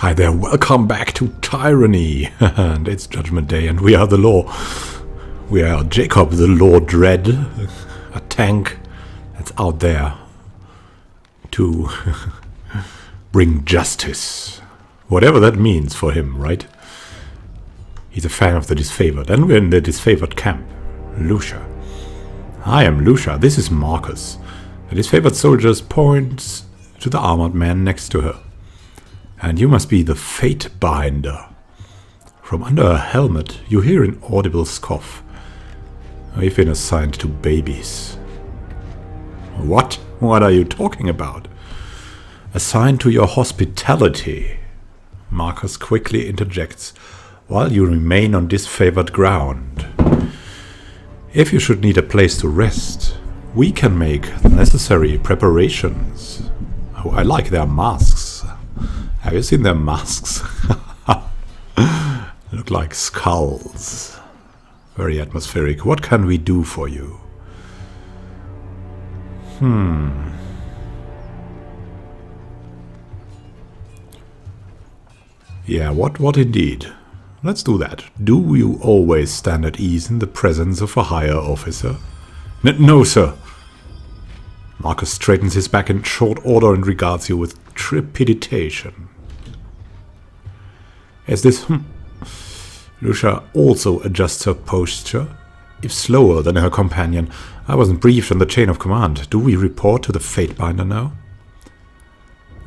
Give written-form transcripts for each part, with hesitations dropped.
Hi there, welcome back to Tyranny. And it's Judgment Day and we are the law. We are Jacob the Law Dread, a tank that's out there to bring justice. Whatever that means for him, right? He's a fan of the Disfavored, and we're in the Disfavored camp. Lucia. I am Lucia, this is Marcus. The Disfavored soldiers points to the armored man next to her. And you must be the Fate Binder. From under her helmet, you hear an audible scoff. We've been assigned to babies. What? What are you talking about? Assigned to your hospitality. Marcus quickly interjects, while you remain on disfavored ground. If you should need a place to rest, we can make the necessary preparations. Oh, I like their masks. Have you seen their masks? Look like skulls. Very atmospheric. What can we do for you? Yeah, what indeed? Let's do that. Do you always stand at ease in the presence of a higher officer? No, sir. Marcus straightens his back in short order and regards you with trepidation. Is this... Lucia also adjusts her posture, if slower than her companion. I wasn't briefed on the chain of command. Do we report to the Fatebinder now?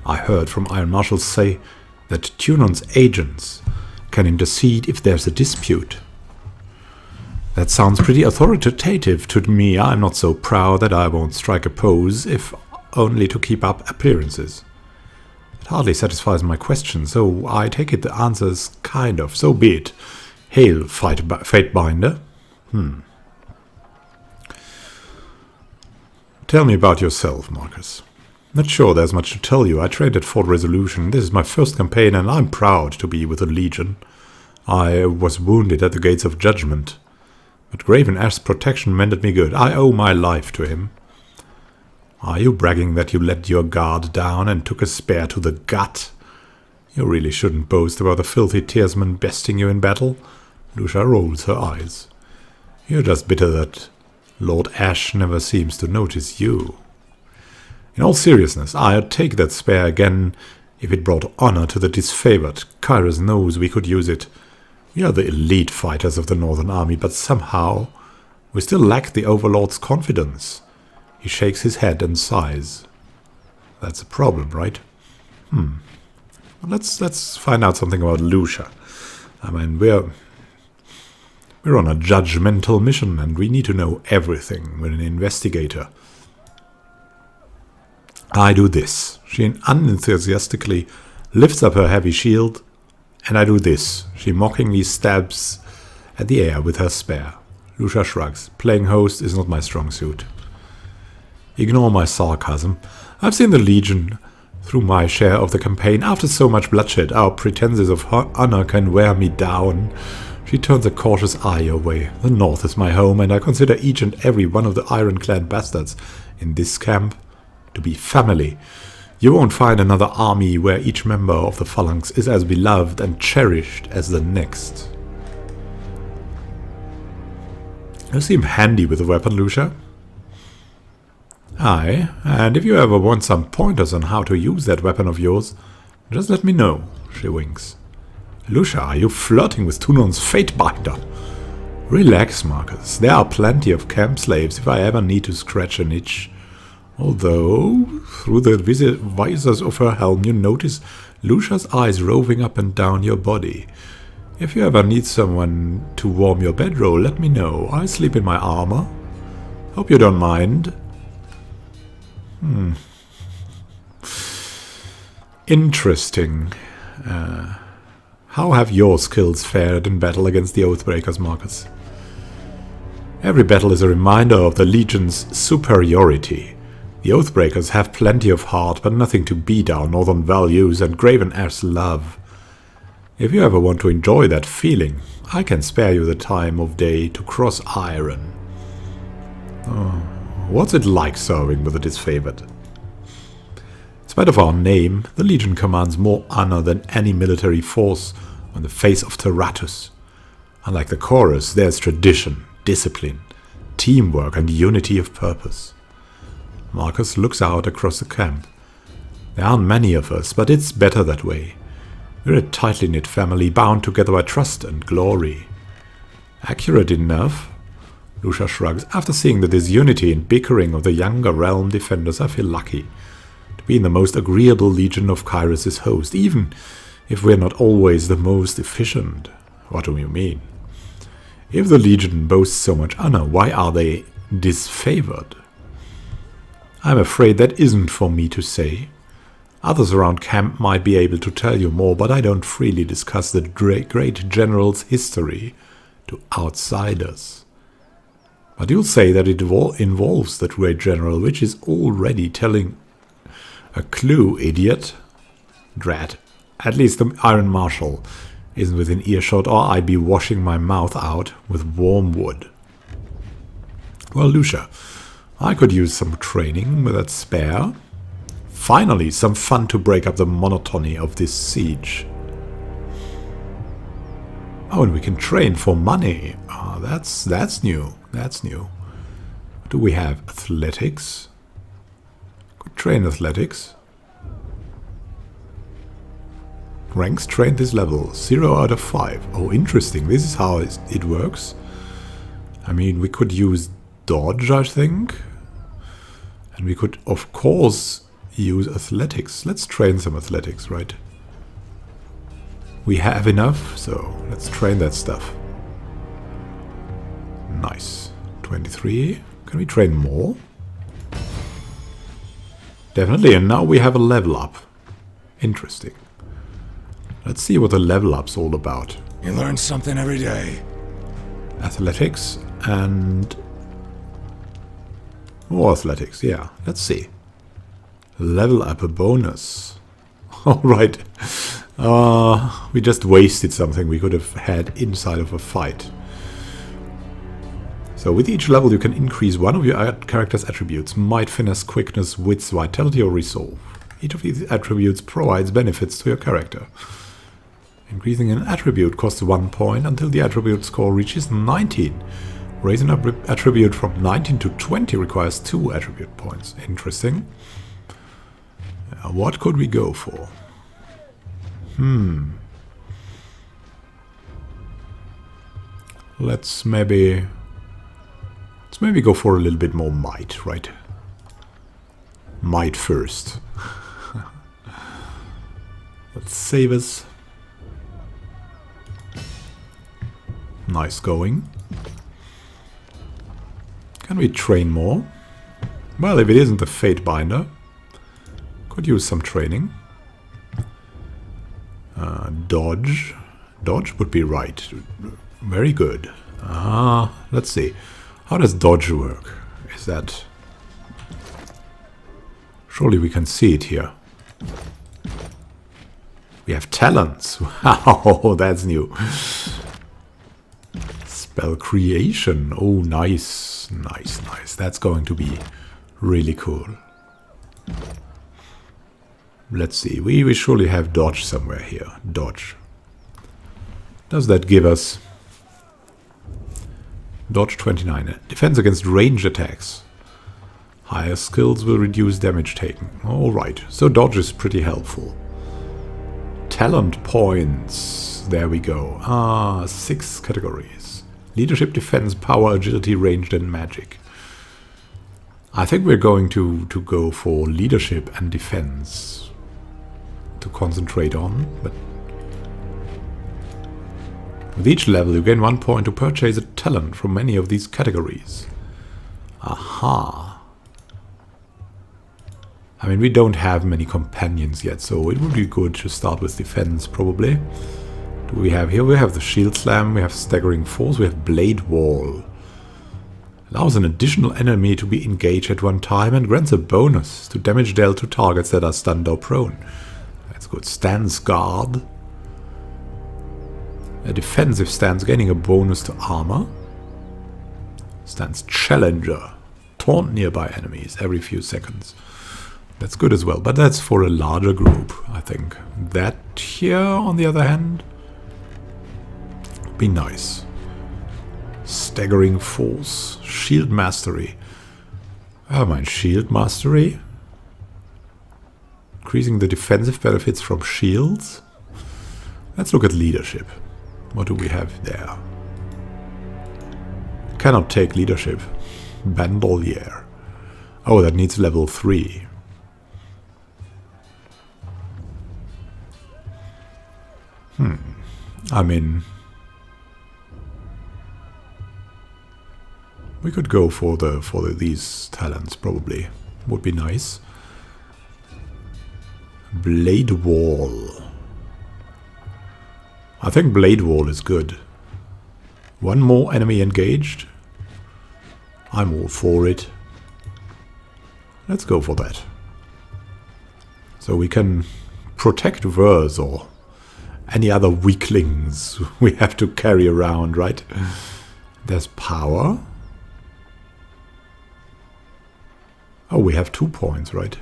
I heard from Iron Marshals say that Tunon's agents can intercede if there's a dispute. That sounds pretty authoritative to me. I'm not so proud that I won't strike a pose, if only to keep up appearances. It hardly satisfies my question, so I take it the answer's kind of. So be it. Hail, Fatebinder. Tell me about yourself, Marcus. Not sure there's much to tell you. I trained at Fort Resolution. This is my first campaign, and I'm proud to be with the Legion. I was wounded at the Gates of Judgment, but Graven Ash's protection mended me good. I owe my life to him. Are you bragging that you let your guard down and took a spear to the gut? You really shouldn't boast about the filthy tearsman besting you in battle. Lucia rolls her eyes. You're just bitter that Lord Ash never seems to notice you. In all seriousness, I'd take that spear again if it brought honor to the Disfavored. Kyros knows we could use it. We are the elite fighters of the Northern Army, but somehow we still lack the Overlord's confidence. He shakes his head and sighs. That's a problem, right? Let's find out something about Lucia. I mean, we're on a judgmental mission, and we need to know everything. We're an investigator. I do this. She unenthusiastically lifts up her heavy shield, and I do this. She mockingly stabs at the air with her spear. Lucia shrugs. Playing host is not my strong suit. Ignore my sarcasm. I've seen the Legion through my share of the campaign. After so much bloodshed, our pretenses of honor can wear me down. She turns a cautious eye your way. The North is my home, and I consider each and every one of the ironclad bastards in this camp to be family. You won't find another army where each member of the phalanx is as beloved and cherished as the next. You seem handy with a weapon, Lucia. Aye, and if you ever want some pointers on how to use that weapon of yours, just let me know, she winks. Lucia, are you flirting with Tunon's Fatebinder? Relax, Marcus. There are plenty of camp slaves if I ever need to scratch an itch. Although, through the visors of her helm, you notice Lucia's eyes roving up and down your body. If you ever need someone to warm your bedroll, let me know. I sleep in my armor. Hope you don't mind. Interesting. How have your skills fared in battle against the Oathbreakers, Marcus? Every battle is a reminder of the Legion's superiority. The Oathbreakers have plenty of heart, but nothing to beat our northern values and Graven Ash's love. If you ever want to enjoy that feeling, I can spare you the time of day to cross iron. What's it like serving with the Disfavored? In spite of our name, the Legion commands more honor than any military force on the face of Tyranny. Unlike the Chorus, there's tradition, discipline, teamwork and unity of purpose. Marcus looks out across the camp. There aren't many of us, but it's better that way. We're a tightly knit family bound together by trust and glory. Accurate enough? Lucia shrugs. After seeing the disunity and bickering of the younger realm defenders, I feel lucky to be in the most agreeable legion of Kyros' host, even if we're not always the most efficient. What do you mean? If the legion boasts so much honor, why are they disfavored? I'm afraid that isn't for me to say. Others around camp might be able to tell you more, but I don't freely discuss the great general's history to outsiders. But you'll say that it involves the great general, which is already telling a clue, idiot. Drat. At least the Iron Marshal isn't within earshot, or I'd be washing my mouth out with warm wood. Well, Lucia, I could use some training with that spare. Finally, some fun to break up the monotony of this siege. Oh, and we can train for money. Oh, that's new. That's new. Do we have athletics? Could train athletics. Ranks trained this level, 0 out of 5. Oh, interesting. This is how it works. I mean, we could use dodge, I think. And we could, of course, use athletics. Let's train some athletics, right? We have enough, so let's train that stuff. Nice. 23. Can we train more? Definitely, and now we have a level up. Interesting. Let's see what the level up's all about. You learn something every day. Athletics and more athletics, yeah. Let's see. Level up a bonus. Alright. We just wasted something we could have had inside of a fight. So with each level you can increase one of your character's attributes. Might, finesse, quickness, wits, vitality or resolve. Each of these attributes provides benefits to your character. Increasing an attribute costs 1 point until the attribute score reaches 19. Raising an attribute from 19 to 20 requires 2 attribute points. Interesting. What could we go for? Let's maybe go for a little bit more might, right? Might first. Let's save us. Nice going. Can we train more? Well, if it isn't the Fate Binder, could use some training. Dodge. Dodge would be right. Very good. Let's see. How does dodge work? Is that... Surely we can see it here. We have talents. Wow, that's new. Spell creation. Oh, nice. Nice, nice. That's going to be really cool. Let's see. We surely have dodge somewhere here. Dodge. Does that give us... Dodge 29. Defense against ranged attacks. Higher skills will reduce damage taken. Alright. So dodge is pretty helpful. Talent points. There we go. 6 categories. Leadership, defense, power, agility, ranged and magic. I think we're going to go for leadership and defense to concentrate on, but with each level you gain 1 point to purchase a talent from many of these categories. Aha. I mean, we don't have many companions yet, so it would be good to start with defense, probably. Do we have here? We have the Shield Slam, we have Staggering Force, we have Blade Wall. Allows an additional enemy to be engaged at one time and grants a bonus to damage dealt to targets that are stunned or prone. That's good. Stance Guard. A defensive stance gaining a bonus to armor. Stance Challenger. Taunt nearby enemies every few seconds. That's good as well, but that's for a larger group, I think. That here, on the other hand, would be nice. Staggering force. Shield mastery. I don't mind shield mastery. Increasing the defensive benefits from shields. Let's look at leadership. What do we have there? Cannot take leadership. Bandolier. Oh, that needs level 3. I mean, we could go for these talents probably. Would be nice. Blade wall. I think blade wall is good. One more enemy engaged. I'm all for it. Let's go for that. So we can protect Vers or any other weaklings we have to carry around, right? There's power. Oh, we have 2 points, right?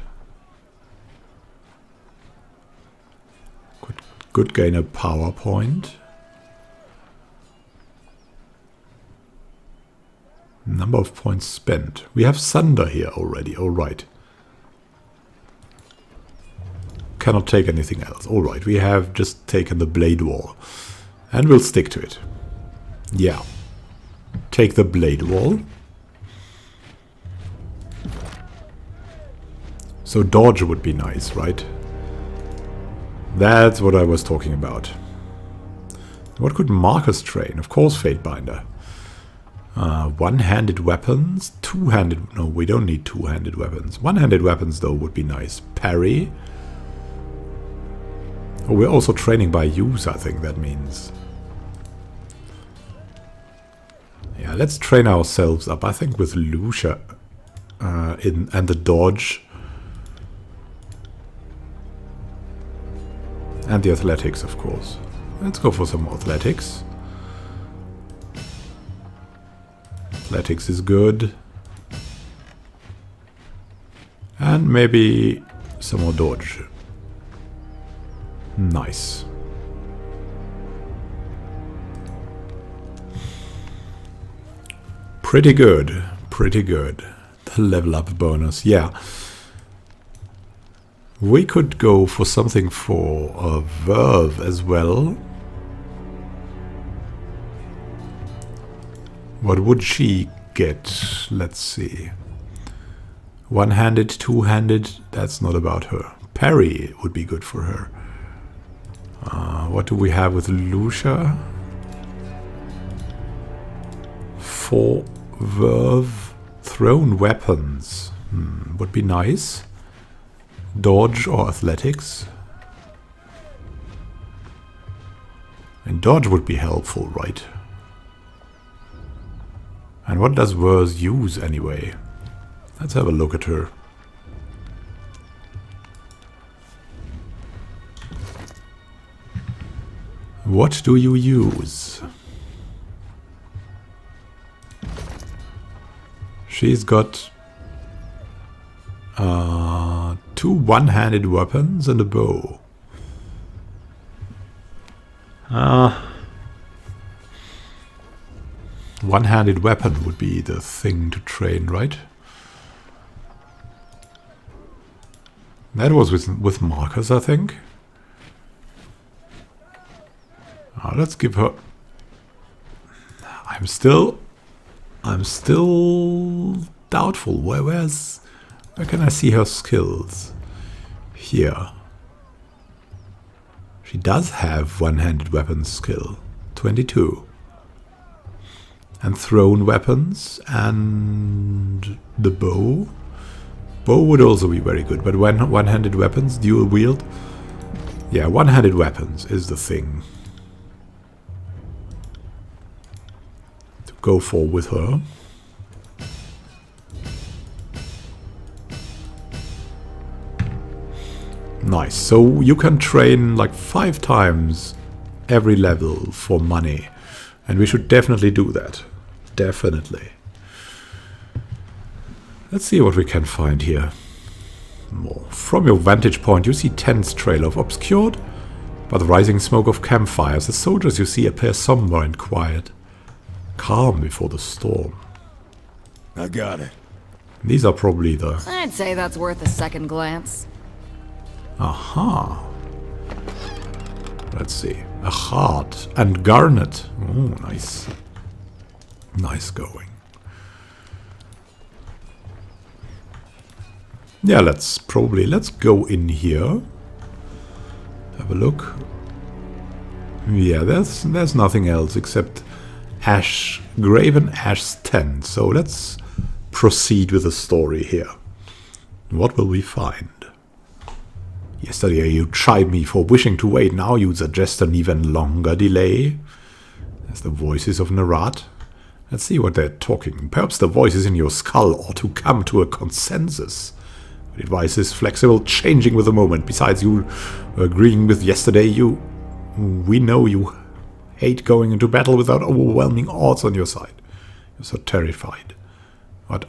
Could gain a power point. Number of points spent. We have Sunder here already, alright. Cannot take anything else. Alright, we have just taken the blade wall. And we'll stick to it. Yeah. Take the blade wall. So dodge would be nice, right? That's what I was talking about. What could Marcus train? Of course, Fatebinder. One-handed weapons, two-handed... No, we don't need two-handed weapons. One-handed weapons, though, would be nice. Parry. Oh, we're also training by use, I think that means. Yeah, let's train ourselves up. I think with Lucia and the dodge. And the athletics, of course. Let's go for some athletics. Athletics is good. And maybe some more dodge. Nice. Pretty good. Pretty good. The level up bonus, yeah. We could go for something for a Verve as well. What would she get? Let's see. One-handed, two-handed, that's not about her. Parry would be good for her. What do we have with Lucia? 4 Verve. Thrown weapons. Would be nice. Dodge or athletics. And dodge would be helpful, right? And what does Vers use anyway? Let's have a look at her. What do you use? She's got 2 one-handed weapons and a bow. One-handed weapon would be the thing to train, right? That was with Marcus, I think. Let's give her... I'm still doubtful. Where can I see her skills? Here. She does have one-handed weapons skill. 22. And thrown weapons and the bow. Bow would also be very good, but when one-handed weapons, dual wield. Yeah, one-handed weapons is the thing to go for with her. Nice. So you can train like 5 times every level for money. And we should definitely do that. Definitely. Let's see what we can find here. more. From your vantage point, you see tents trail off, obscured by the rising smoke of campfires. The soldiers you see appear somber and quiet, calm before the storm. I got it. These are probably the... I'd say that's worth a second glance. Aha. Let's see. A heart and garnet. Oh, nice. Nice going. Yeah, let's go in here. Have a look. Yeah, there's nothing else except Graven Ash's tent. So let's proceed with the story here. What will we find? Yesterday you chided me for wishing to wait. Now you suggest an even longer delay. There's the voices of Narat. Let's see what they're talking. Perhaps the voices in your skull ought to come to a consensus. But advice is flexible, changing with the moment. Besides, you agreeing with yesterday, we know you hate going into battle without overwhelming odds on your side. You're so terrified. What?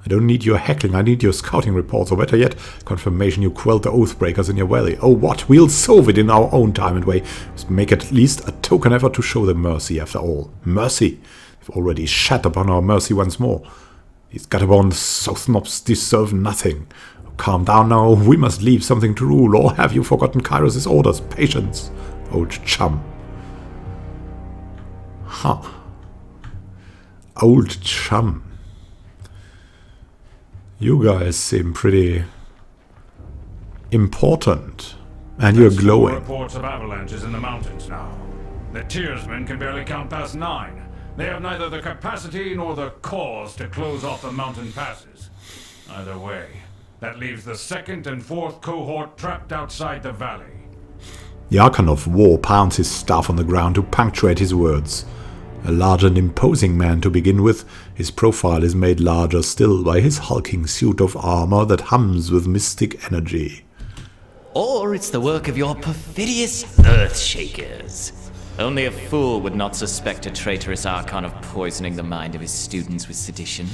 I don't need your heckling, I need your scouting reports, or better yet, confirmation you quelled the Oathbreakers in your valley. Oh what? We'll solve it in our own time and way. Just make at least a token effort to show them mercy after all. Mercy! They've already shat upon our mercy once more. These Gutterborn Southnobs deserve nothing. Calm down now, we must leave something to rule, or have you forgotten Kyros' orders? Patience, old chum. Huh. Old chum. You guys seem pretty important, and you're glowing. Reports of avalanches in the mountains now. The Tearsmen can barely count past 9. They have neither the capacity nor the cause to close off the mountain passes. Either way, that leaves the 2nd and 4th cohort trapped outside the valley. The Archon of War pounds his staff on the ground to punctuate his words. A large and imposing man to begin with, his profile is made larger still by his hulking suit of armor that hums with mystic energy. Or it's the work of your perfidious Earthshakers. Only a fool would not suspect a traitorous Archon of poisoning the mind of his students with sedition.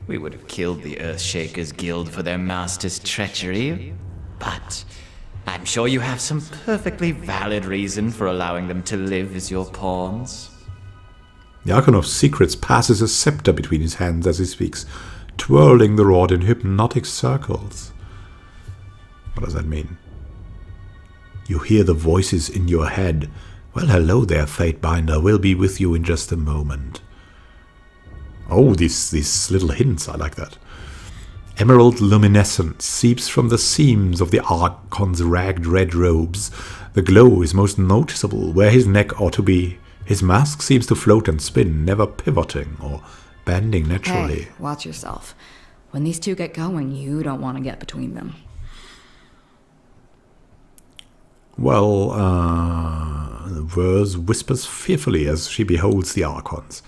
We would have killed the Earthshakers Guild for their master's treachery, but I'm sure you have some perfectly valid reason for allowing them to live as your pawns. The Archon of Secrets passes a scepter between his hands as he speaks, twirling the rod in hypnotic circles. What does that mean? You hear the voices in your head. Well, hello there, Fatebinder. We'll be with you in just a moment. Oh, these little hints, I like that. Emerald luminescence seeps from the seams of the Archon's ragged red robes. The glow is most noticeable where his neck ought to be. His mask seems to float and spin, never pivoting or bending naturally. Hey, watch yourself. When these two get going, you don't want to get between them. Well, Verse whispers fearfully as she beholds the Archons.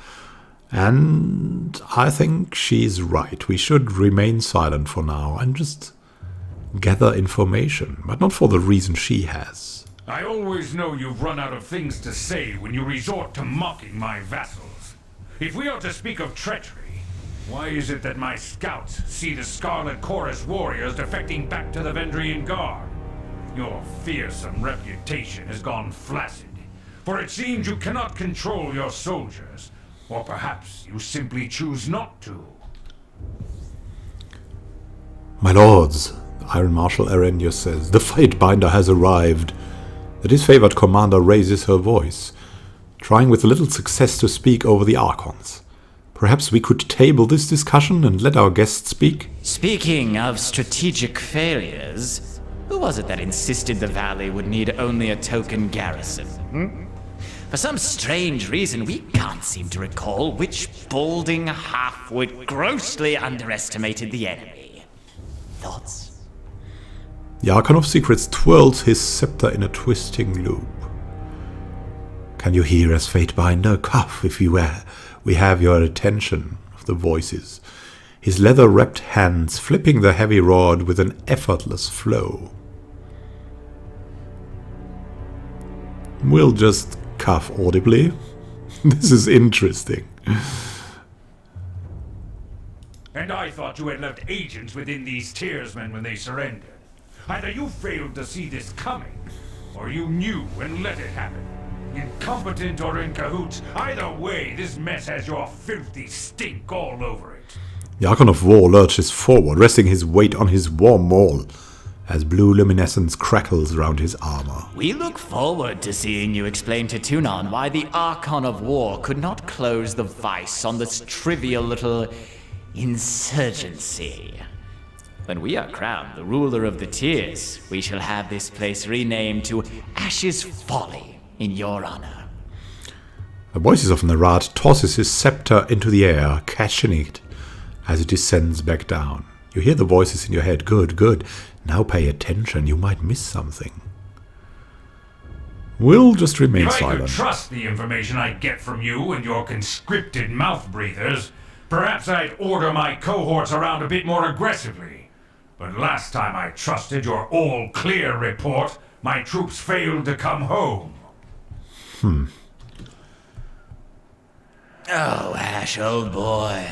And I think she's right. We should remain silent for now and just gather information, but not for the reason she has. I always know you've run out of things to say when you resort to mocking my vassals. If we are to speak of treachery, why is it that my scouts see the Scarlet Chorus warriors defecting back to the Vendrian Guard? Your fearsome reputation has gone flaccid, for it seems you cannot control your soldiers, or perhaps you simply choose not to. My lords, the Iron Marshal Arrhenius says, the Fatebinder has arrived. The disfavored commander raises her voice, trying with little success to speak over the Archons. Perhaps we could table this discussion and let our guest speak? Speaking of strategic failures, who was it that insisted the valley would need only a token garrison? For some strange reason, we can't seem to recall which balding halfwit grossly underestimated the enemy. Thoughts? The Archon of Secrets twirls his scepter in a twisting loop. Can you hear us, Fatebinder? Cough if we have your attention, of the voices. His leather-wrapped hands flipping the heavy rod with an effortless flow. We'll just cough audibly. This is interesting. And I thought you had left agents within these Tearsmen when they surrendered. Either you failed to see this coming, or you knew and let it happen. Incompetent or in cahoots, either way, this mess has your filthy stink all over it. The Archon of War lurches forward, resting his weight on his war maul, as blue luminescence crackles around his armor. We look forward to seeing you explain to Tunon why the Archon of War could not close the vice on this trivial little insurgency. When we are crowned the ruler of the Tears, we shall have this place renamed to Ash's Folly in your honor. The voices of Nerad tosses his scepter into the air, catching it as it descends back down. You hear the voices in your head. Good, good. Now pay attention. You might miss something. We'll just remain silent. If I could trust the information I get from you and your conscripted mouth breathers, perhaps I'd order my cohorts around a bit more aggressively. But last time I trusted your all-clear report, my troops failed to come home. Oh, Ash, old boy.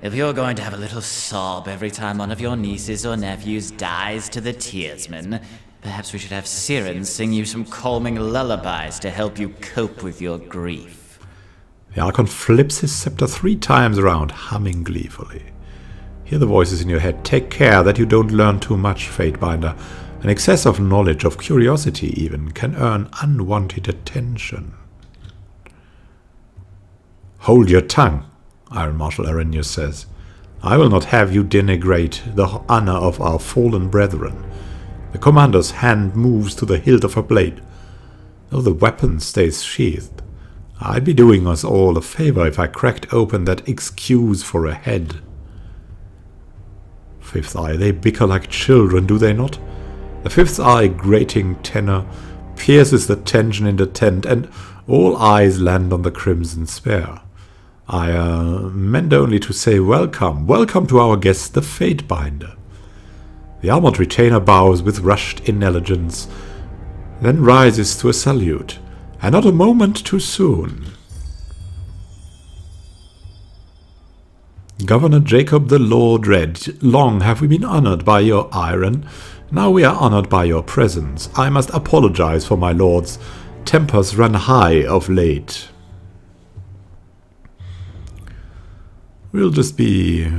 If you're going to have a little sob every time one of your nieces or nephews dies to the Tearsmen, perhaps we should have Siren sing you some calming lullabies to help you cope with your grief. The Archon flips his scepter 3 times around, humming gleefully. Hear the voices in your head. Take care that you don't learn too much, Fatebinder. An excess of knowledge, of curiosity even, can earn unwanted attention. Hold your tongue, Iron Marshal Arrhenius says. I will not have you denigrate the honor of our fallen brethren. The commander's hand moves to the hilt of her blade. Though the weapon stays sheathed, I'd be doing us all a favor if I cracked open that excuse for a head. Fifth Eye, they bicker like children, do they not? The Fifth Eye grating tenor pierces the tension in the tent, and all eyes land on the Crimson Spear. I meant only to say welcome. Welcome to our guest, the Fatebinder. The armored retainer bows with rushed inelegance, then rises to a salute, and not a moment too soon. Governor Jacob the Lord Red, long have we been honored by your iron. Now we are honored by your presence. I must apologize for my lord's tempers run high of late. We'll just be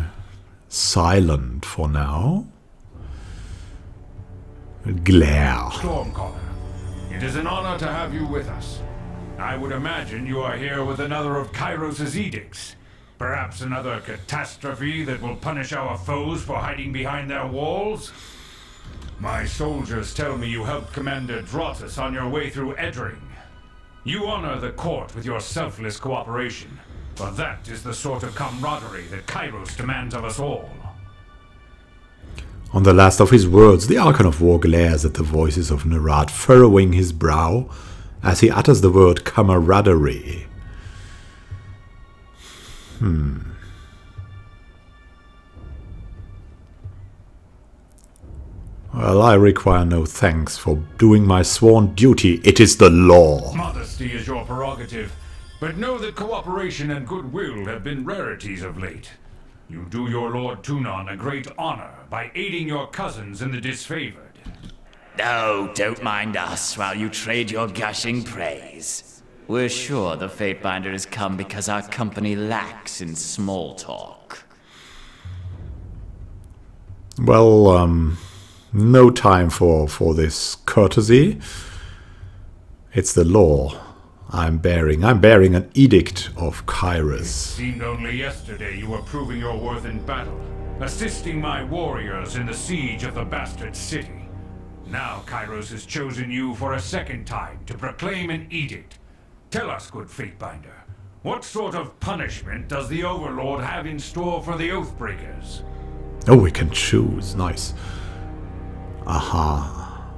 silent for now. Glare. Stormcaller, it is an honor to have you with us. I would imagine you are here with another of Kyros' edicts. Perhaps another catastrophe that will punish our foes for hiding behind their walls? My soldiers tell me you helped Commander Drotus on your way through Edring. You honor the court with your selfless cooperation, but that is the sort of camaraderie that Kyros demands of us all. On the last of his words, the Archon of War glares at the voices of Nerad, furrowing his brow as he utters the word camaraderie. Well, I require no thanks for doing my sworn duty. It is the law. Modesty is your prerogative, but know that cooperation and goodwill have been rarities of late. You do your Lord Tunon a great honor by aiding your cousins in the Disfavored. Oh, don't mind us while you trade your gushing praise. We're sure the Fatebinder has come because our company lacks in small talk. Well, no time for this courtesy. It's the law I'm bearing. I'm bearing an edict of Kyros. It seemed only yesterday you were proving your worth in battle, assisting my warriors in the siege of the bastard city. Now Kyros has chosen you for a second time to proclaim an edict. Tell us, good Fatebinder, what sort of punishment does the Overlord have in store for the Oathbreakers? Oh, we can choose. Nice. Aha.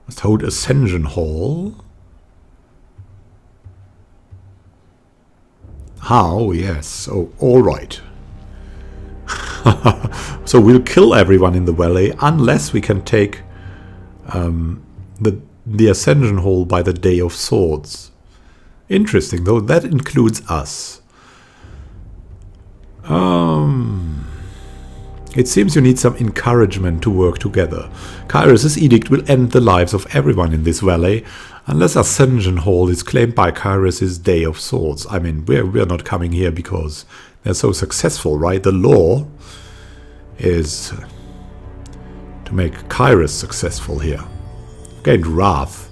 Must hold Ascension Hall. How? Yes. Oh, all right. So we'll kill everyone in the valley unless we can take the Ascension Hall by the Day of Swords. Interesting, though that includes us. It seems you need some encouragement to work together. Kyros' edict will end the lives of everyone in this valley, unless Ascension Hall is claimed by Kyros' Day of Swords. I mean, we're not coming here because they're so successful, right? The law is to make Kyros successful here. You've gained wrath,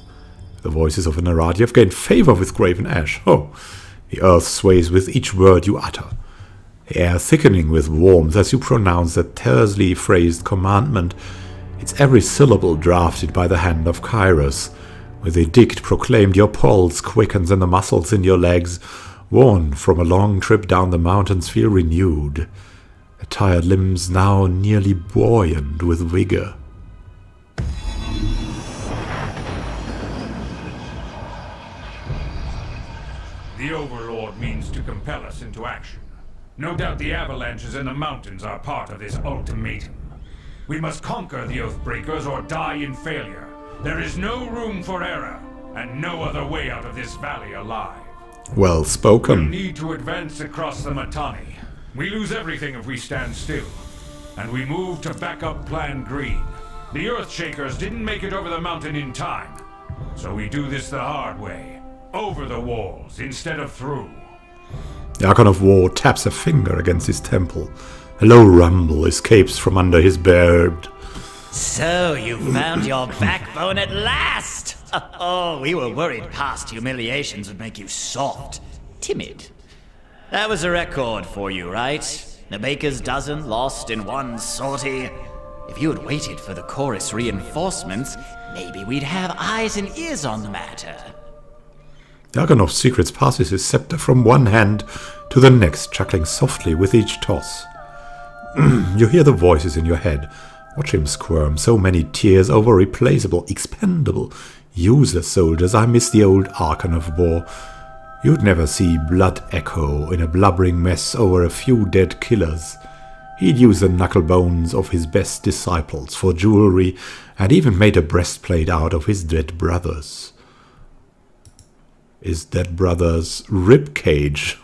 the voices of a Narad. You've gained favor with Graven Ash. Oh, the earth sways with each word you utter. The air thickening with warmth as you pronounce that tersely phrased commandment. It's every syllable drafted by the hand of Kyros. With edict proclaimed, your pulse quickens and the muscles in your legs, worn from a long trip down the mountains, feel renewed. The tired limbs now nearly buoyant with vigor. The Overlord means to compel us into action. No doubt the avalanches in the mountains are part of this ultimatum. We must conquer the Oathbreakers or die in failure. There is no room for error, and no other way out of this valley alive. Well spoken. We need to advance across the Mittani. We lose everything if we stand still. And we move to back up Plan Green. The Earthshakers didn't make it over the mountain in time. So we do this the hard way. Over the walls instead of through. The Archon of War taps a finger against his temple. A low rumble escapes from under his beard. So you found your backbone at last! Oh, we were worried past humiliations would make you soft, timid. That was a record for you, right? The baker's dozen lost in one sortie. If you had waited for the chorus reinforcements, maybe we'd have eyes and ears on the matter. The Archon of Secrets passes his scepter from one hand to the next, chuckling softly with each toss. You hear the voices in your head. Watch him squirm. So many tears over replaceable, expendable, useless soldiers. I miss the old Archon of War. You'd never see blood echo in a blubbering mess over a few dead killers. He'd use the knuckle bones of his best disciples for jewelry, and even made a breastplate out of his dead brothers. Is dead brother's rib cage,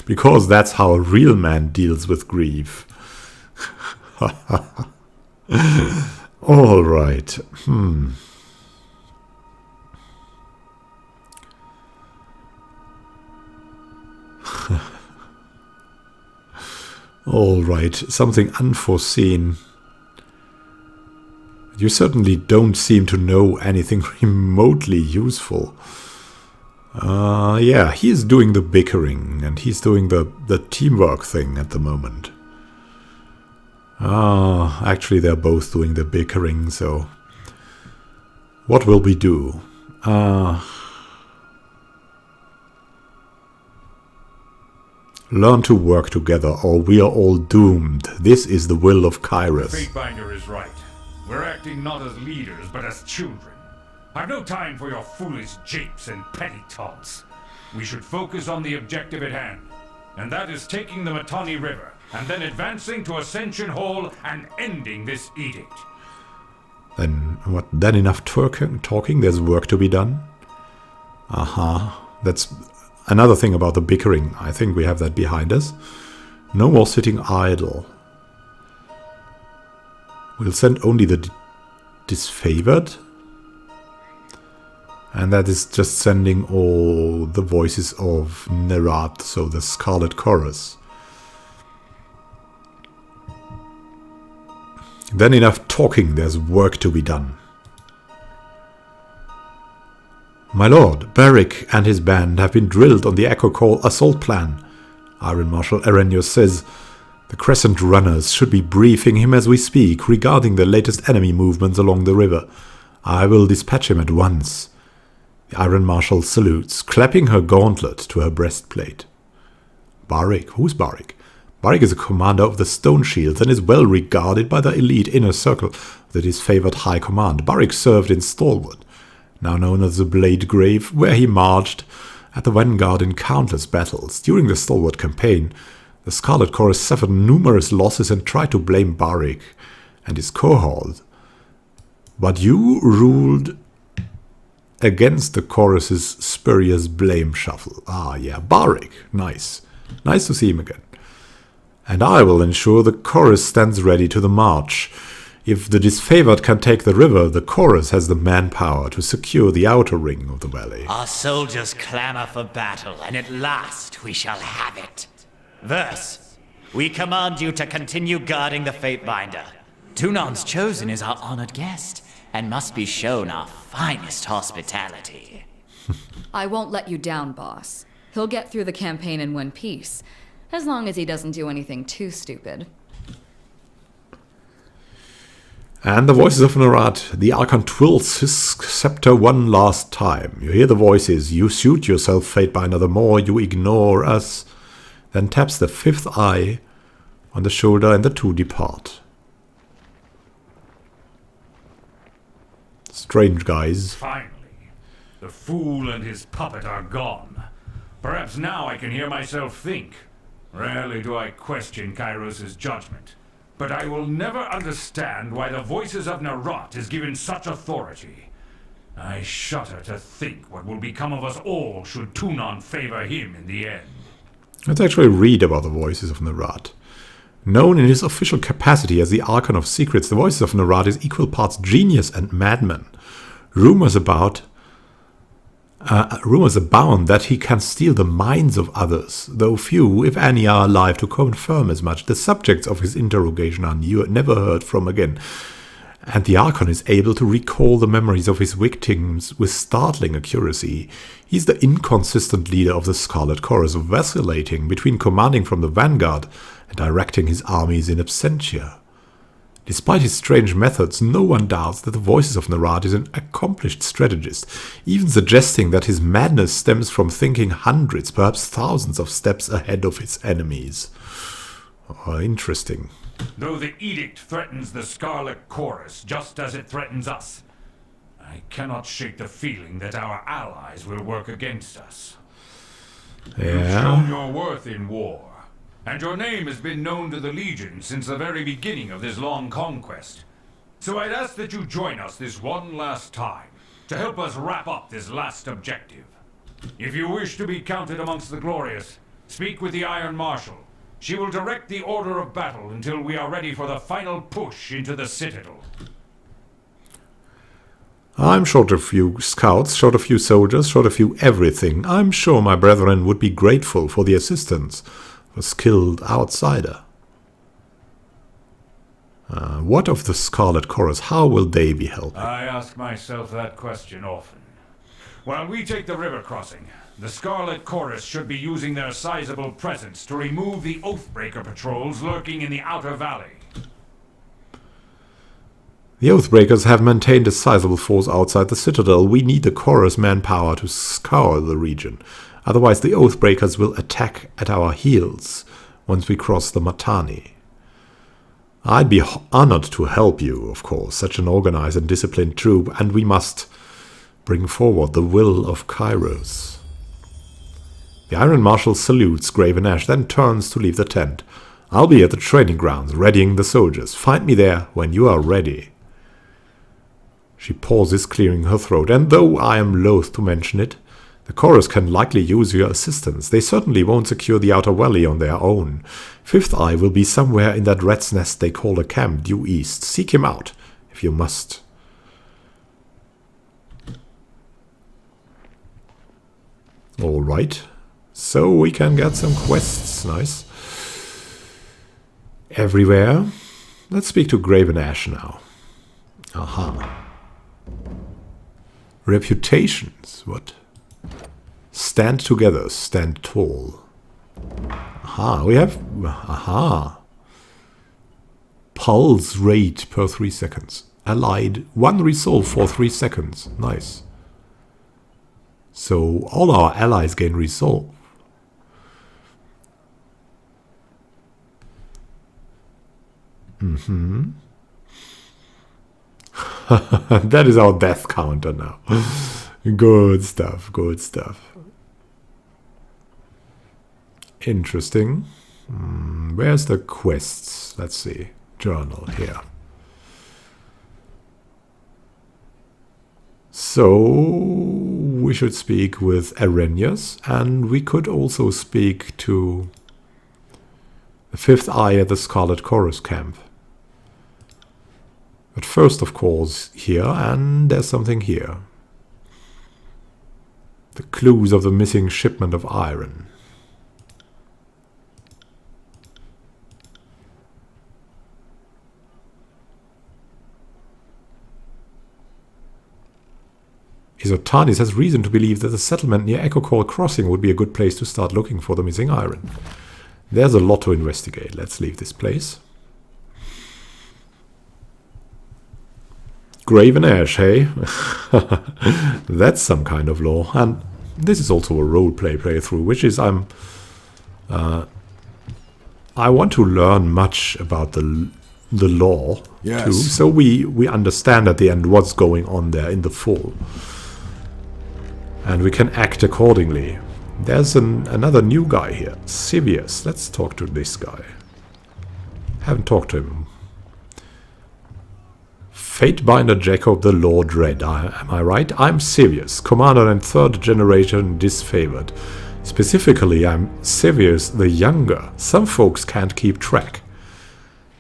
because that's how a real man deals with grief. All right. All right, something unforeseen. You certainly don't seem to know anything remotely useful. Yeah, he's doing the bickering, and he's doing the teamwork thing at the moment. Actually they're both doing the bickering, so... What will we do? Learn to work together, or we are all doomed. This is the will of Kyros. Fatebinder is right. We're acting not as leaders, but as children. I've no time for your foolish japes and petty taunts. We should focus on the objective at hand, and that is taking the Mittani River, and then advancing to Ascension Hall and ending this edict. Then what? Then enough talking? There's work to be done? That's another thing about the bickering. I think we have that behind us. No more sitting idle. We'll send only the Disfavored. And that is just sending all the voices of Nerat, so the Scarlet Chorus. Then enough talking, there's work to be done. My lord, Barrick and his band have been drilled on the Echo Call assault plan. Iron Marshal Erenius says the Crescent Runners should be briefing him as we speak regarding the latest enemy movements along the river. I will dispatch him at once. The Iron Marshal salutes, clapping her gauntlet to her breastplate. Barrick? Who's Barrick? Barrick is a commander of the Stone Shields and is well regarded by the elite inner circle of the Disfavored High Command. Barrick served in Stalwart, now known as the Blade Grave, where he marched at the vanguard in countless battles. During the Stalwart campaign, the Scarlet Chorus suffered numerous losses and tried to blame Barrick and his cohort. But you ruled against the chorus's spurious blame shuffle. Ah, yeah, Barrick. Nice. Nice to see him again. And I will ensure the chorus stands ready to the march. If the Disfavored can take the river, the chorus has the manpower to secure the outer ring of the valley. Our soldiers clamor for battle, and at last we shall have it. Verse, we command you to continue guarding the Fatebinder. Tunan's chosen is our honored guest, and must be shown our finest hospitality. I won't let you down, boss. He'll get through the campaign in one piece, as long as he doesn't do anything too stupid. And the voices of Narat. The Archon twirls his scepter one last time. You hear the voices. You shoot yourself, Fatebinder, the more you ignore us. Then taps the fifth eye on the shoulder and the two depart. Strange guys. Finally, the fool and his puppet are gone. Perhaps now I can hear myself think. Rarely do I question Kyros' judgment, but I will never understand why the voices of Narat is given such authority. I shudder to think what will become of us all should Tunan favor him in the end. Let's actually read about the voices of Narat. Known in his official capacity as the Archon of Secrets, the voices of Narat is equal parts genius and madman. Rumors abound that he can steal the minds of others, though few, if any, are alive to confirm as much. The subjects of his interrogation are never heard from again, and the Archon is able to recall the memories of his victims with startling accuracy. He's the inconsistent leader of the Scarlet Chorus, vacillating between commanding from the vanguard and directing his armies in absentia. Despite his strange methods, no one doubts that the voices of Narat is an accomplished strategist, even suggesting that his madness stems from thinking hundreds, perhaps thousands of steps ahead of his enemies. Oh, interesting. Though the Edict threatens the Scarlet Chorus just as it threatens us, I cannot shake the feeling that our allies will work against us. You've shown your worth in war, and your name has been known to the Legion since the very beginning of this long conquest. So I'd ask that you join us this one last time, to help us wrap up this last objective. If you wish to be counted amongst the glorious, speak with the Iron Marshal. She will direct the order of battle until we are ready for the final push into the Citadel. I'm short a few scouts, short a few soldiers, short a few everything. I'm sure my brethren would be grateful for the assistance of a skilled outsider. What of the Scarlet Chorus? How will they be helped? I ask myself that question often. While we take the river crossing, the Scarlet Chorus should be using their sizable presence to remove the Oathbreaker patrols lurking in the outer valley. The Oathbreakers have maintained a sizable force outside the Citadel. We need the Chorus manpower to scour the region. Otherwise the Oathbreakers will attack at our heels once we cross the Matani. I'd be honored to help you, of course, such an organized and disciplined troop, and we must bring forward the will of Kyros. The Iron Marshal salutes Graven Ash, then turns to leave the tent. I'll be at the training grounds, readying the soldiers. Find me there when you are ready. She pauses, clearing her throat, and though I am loath to mention it, the Chorus can likely use your assistance. They certainly won't secure the outer valley on their own. Fifth Eye will be somewhere in that rat's nest they call a camp due east. Seek him out, if you must. Alright, so we can get some quests. Nice. Everywhere. Let's speak to Graven Ash now. Aha. Reputations. What? Stand together, stand tall. Aha, we have... Aha. Pulse rate per 3 seconds. Allied, 1 resolve for 3 seconds. Nice. So all our allies gain resolve. That is our death counter now. Good stuff, good stuff. Interesting. Where's the quests? Let's see. Journal here. So we should speak with Arrhenius, and we could also speak to the fifth eye at the Scarlet Chorus camp. But first, of course, here, and there's something here. The clues of the missing shipment of iron. Isotanis has reason to believe that the settlement near Echo Call Crossing would be a good place to start looking for the missing iron. There's a lot to investigate. Let's leave this place. Graven Ash, hey? That's some kind of lore. And this is also a roleplay playthrough, which is I want to learn much about the lore too, so we understand at the end what's going on there in the full. And we can act accordingly. There's another new guy here, Sivius. Let's talk to this guy. Haven't talked to him. Fatebinder Jacob the Lord Dread. Am I right? I'm Sivius, commander and third generation Disfavored. Specifically, I'm Sivius the Younger. Some folks can't keep track.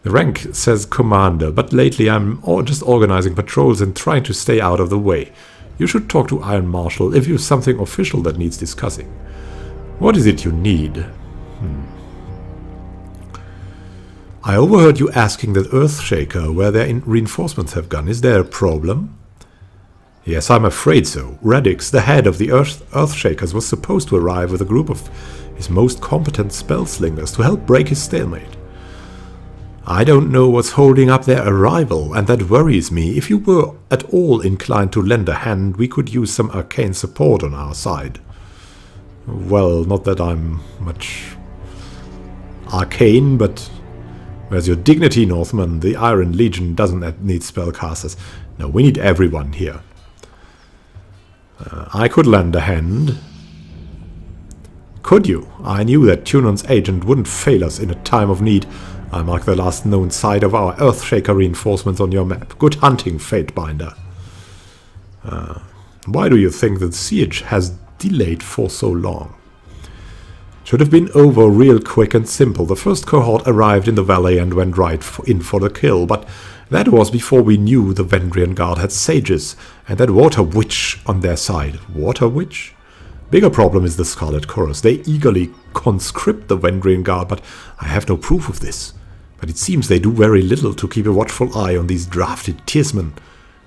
The rank says commander, but lately I'm just organizing patrols and trying to stay out of the way. You should talk to Iron Marshal if you have something official that needs discussing. What is it you need? I overheard you asking that Earthshaker where their reinforcements have gone. Is there a problem? Yes, I'm afraid so. Radix, the head of the Earthshakers, was supposed to arrive with a group of his most competent spellslingers to help break his stalemate. I don't know what's holding up their arrival, and that worries me. If you were at all inclined to lend a hand, we could use some arcane support on our side. Well, not that I'm much arcane, but where's your dignity, Northman? The Iron Legion doesn't need spellcasters. No, we need everyone here. I could lend a hand. Could you? I knew that Tunon's agent wouldn't fail us in a time of need. I mark the last known site of our Earthshaker reinforcements on your map. Good hunting, Fatebinder. Why do you think that the siege has delayed for so long? Should have been over real quick and simple. The first cohort arrived in the valley and went right in for the kill, but that was before we knew the Vendrian Guard had sages, and that Water Witch on their side. Water Witch? Bigger problem is the Scarlet Chorus. They eagerly conscript the Vendrian Guard, but I have no proof of this. But it seems they do very little to keep a watchful eye on these drafted tiersmen.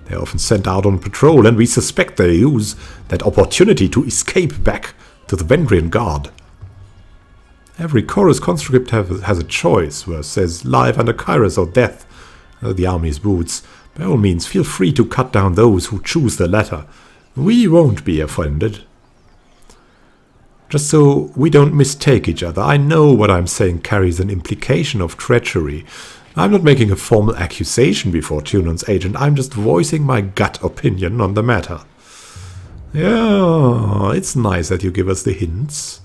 They are often sent out on patrol, and we suspect they use that opportunity to escape back to the Vendrian Guard. Every chorus conscript has a choice, where it says life under Kyros or death, the army's boots. By all means, feel free to cut down those who choose the latter. We won't be offended. Just so we don't mistake each other, I know what I'm saying carries an implication of treachery. I'm not making a formal accusation before Tunon's agent, I'm just voicing my gut opinion on the matter. Yeah, it's nice that you give us the hints.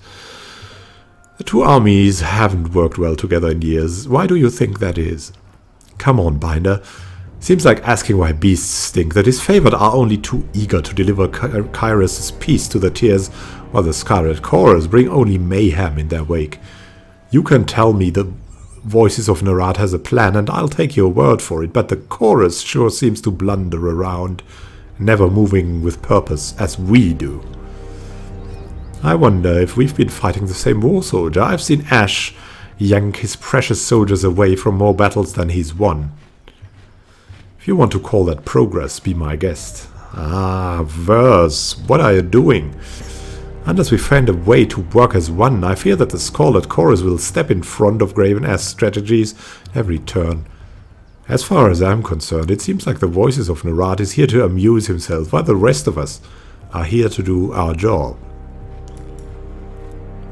The two armies haven't worked well together in years. Why do you think that is? Come on, Binder. Seems like asking why beasts stink. The Disfavored are only too eager to deliver Kyros' peace to the tiers, while the Scarlet Chorus bring only mayhem in their wake. You can tell me the Voices of Nerat has a plan, and I'll take your word for it, but the Chorus sure seems to blunder around, never moving with purpose as we do. I wonder if we've been fighting the same war soldier. I've seen Ash yank his precious soldiers away from more battles than he's won. If you want to call that progress, be my guest. Ah, Verse, what are you doing? Unless we find a way to work as one, I fear that the Scarlet Chorus will step in front of Graven Ash strategies every turn. As far as I'm concerned, it seems like the Voices of Nerat is here to amuse himself, while the rest of us are here to do our job.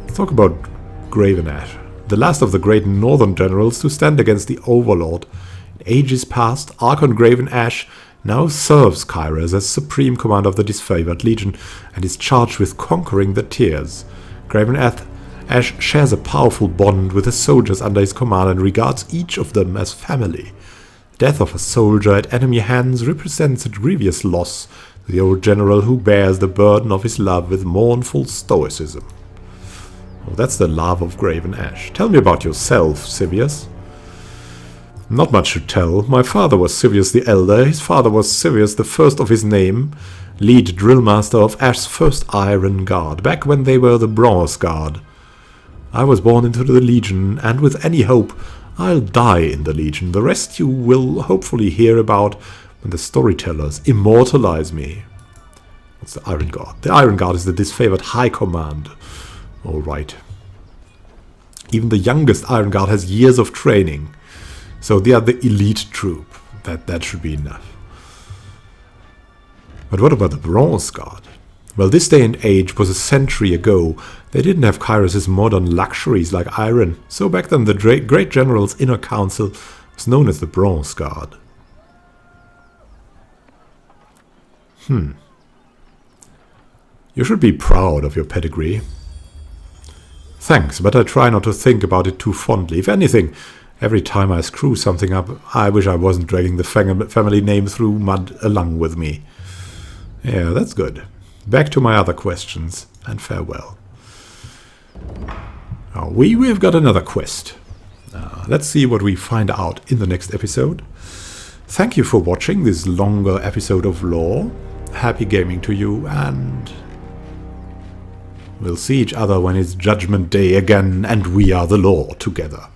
Let's talk about Graven Ash, the last of the great northern generals to stand against the Overlord. In ages past, Archon Graven Ash now serves Kyros as Supreme Commander of the Disfavored Legion and is charged with conquering the tiers. Graven Ash shares a powerful bond with the soldiers under his command and regards each of them as family. The death of a soldier at enemy hands represents a grievous loss to the old general who bears the burden of his love with mournful stoicism. Oh, that's the love of graven ash. Tell me about yourself, Sivius. Not much to tell. My father was Sivius the Elder. His father was Sivius the First of his name, lead drillmaster of Ash's first Iron Guard, back when they were the Bronze Guard. I was born into the Legion, and with any hope, I'll die in the Legion. The rest you will hopefully hear about when the storytellers immortalize me. What's the Iron Guard? The Iron Guard is the disfavored High Command. Alright. Even the youngest Iron Guard has years of training. So they are the elite troop. That should be enough. But what about the Bronze Guard? Well, this day and age was a century ago. They didn't have Kyros' modern luxuries like iron. So back then the great general's inner council was known as the Bronze Guard. You should be proud of your pedigree. Thanks, but I try not to think about it too fondly. If anything, every time I screw something up, I wish I wasn't dragging the family name through mud along with me. Yeah, that's good. Back to my other questions, and farewell. Now, we've got another quest. Let's see what we find out in the next episode. Thank you for watching this longer episode of Lore. Happy gaming to you, and we'll see each other when it's Judgment Day again, and we are the Law together.